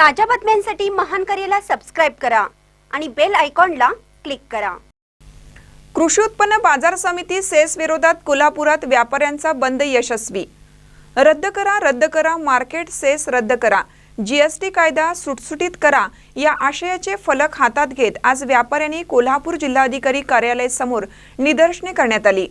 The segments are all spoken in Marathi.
ताज्या बातम्यांसाठी महान करेला सबस्क्राइब करा आणि बेल आयकॉनला क्लिक करा। कृषी उत्पन्न बाजार समिती सेस विरोधात कोल्हापुरात व्यापाऱ्यांचा बंद यशस्वी। रद्द करा मार्केट सेस रद्द करा, जीएसटी कायदा सुटसुटीत करा या आशयाचे फलक हातात घेत आज व्यापाऱ्यांनी कोल्हापूर जिल्हाधिकारी कार्यालय समोर निदर्शने करण्यात आली।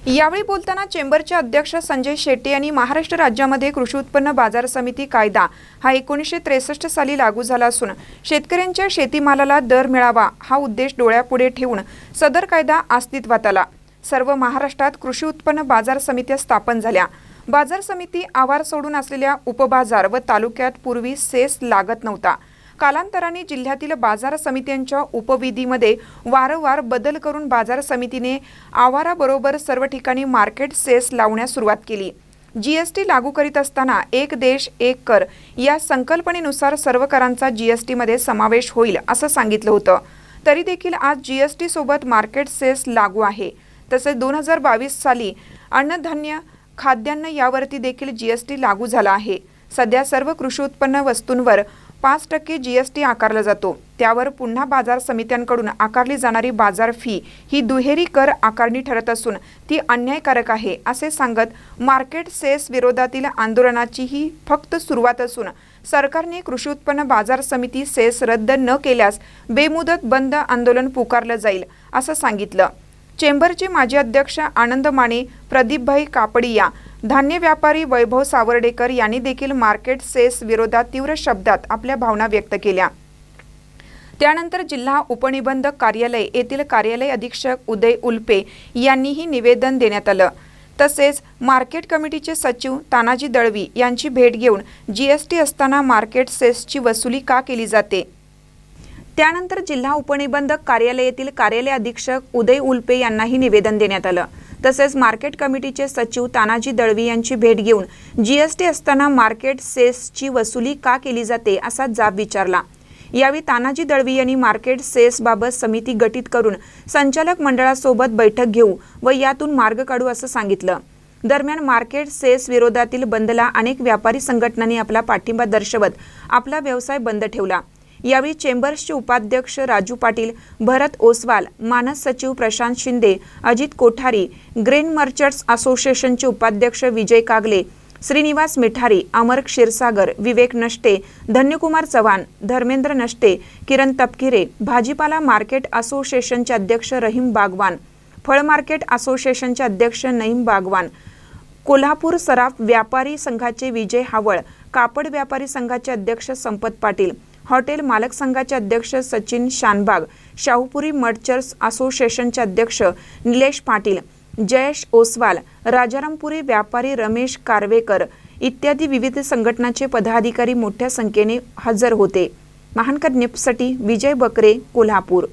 यावेळी बोलताना चेंबरचे अध्यक्ष संजय शेट्टी यांनी महाराष्ट्र राज्यामध्ये कृषी उत्पन्न बाजार समिती कायदा हा 1963 साली लागू झाला असून शेतकऱ्यांच्या शेतीमालाला दर मिळावा हा उद्देश डोळ्यापुढे ठेवून सदर कायदा अस्तित्वात आला। सर्व महाराष्ट्रात कृषी उत्पन्न बाजार समित्या स्थापन झाल्या। बाजार समिती आवार सोडून असलेल्या उपबाजार व तालुक्यात पूर्वी सेस लागत नव्हता। कालांतराने जिल्ह्यातील बाजार समित्यांच्या उपविधीमध्ये वारंवार बदल करून बाजार समितीने आवाराबरोबर सर्व ठिकाणी मार्केट सेस लावण्यास सुरुवात केली। जीएसटी लागू करीत असताना एक देश एक कर या संकल्पनेनुसार सर्व करांचा जीएसटी मध्ये समावेश होईल असं सांगितलं होतं। तरी देखील आज जीएसटी सोबत मार्केट सेस लागू आहे। तसेच 2022 साली अन्नधान्य खाद्यान्न यावरती देखील जीएसटी लागू झाला आहे। सध्या सर्व कृषी उत्पन्न वस्तूंवर 5% जीएसटी आकारला जातो। त्यावर पुन्हा बाजार समित्यांकडून आकारली जाणारी बाजार फी ही दुहेरी कर आकारणी ठरत असून ती अन्यायकारक आहे असे सांगत मार्केट सेस विरोधातील आंदोलनाची ही फक्त सुरुवात असून सरकारने कृषी उत्पन्न बाजार समिती सेस रद्द न केल्यास बेमुदत बंद आंदोलन पुकारलं जाईल असं सांगितलं। चेंबरचे माजी अध्यक्ष आनंद माने, प्रदीपभाई कापडिया, धान्य व्यापारी वैभव सावर्डेकर यांनी देखील मार्केट सेस विरोधात तीव्र शब्दात आपल्या भावना व्यक्त केल्या। त्यानंतर जिल्हा उपनिबंधक कार्यालय येथील कार्यालय अधीक्षक उदय उल्पे यांनीही निवेदन देण्यात आलं। तसेच मार्केट कमिटीचे सचिव तानाजी दळवी यांची भेट घेऊन जीएसटी असताना मार्केट सेसची वसुली का केली जाते। त्यानंतर जिल्हा उपनिबंधक कार्यालय येथील कार्यालय अधीक्षक उदय उल्पे यांनाही निवेदन देण्यात आलं। तसेच मार्केट कमिटीचे सचिव तानाजी दळवी यांची भेट घेऊन जीएसटी असताना मार्केट सेसची वसुली का केली जाते असा जाब विचारला। यावेळी तानाजी दळवी यांनी मार्केट सेस बाबत समिती गठीत करून संचालक मंडळासोबत बैठक घेऊ व यातून मार्ग काढू असं सांगितलं। दरम्यान मार्केट सेस विरोधातील बंदला अनेक व्यापारी संघटनांनी आपला पाठिंबा दर्शवत आपला व्यवसाय बंद ठेवला। यावेळी चेंबर्सचे उपाध्यक्ष राजू पाटील, भरत ओसवाल, मानस सचिव प्रशांत शिंदे, अजित कोठारी, ग्रेन मर्चंट्स असोसिएशनचे उपाध्यक्ष विजय कागले, श्रीनिवास मिठारी, अमर क्षीरसागर, विवेक नष्टे, धन्यकुमार चव्हाण, धर्मेंद्र नष्टे, किरण तपकिरे, भाजीपाला मार्केट असोसिएशनचे अध्यक्ष रहीम बागवान, फळ मार्केट असोसिएशनचे अध्यक्ष नईम बागवान, कोल्हापूर सराफ व्यापारी संघाचे विजय हावळ, कापड व्यापारी संघाचे अध्यक्ष संपत पाटील, हॉटेल मालक संघाचे अध्यक्ष सचिन शानबाग, शाहूपुरी मर्चंट्स असोसिएशनचे अध्यक्ष निलेश पाटील, जयेश ओसवाल, राजारामपुरी व्यापारी रमेश कारवेकर इत्यादी विविध संघटनांचे पदाधिकारी मोठ्या संख्येने हजर होते। महानकर न्यूजसाठी विजय बकरे, कोल्हापूर।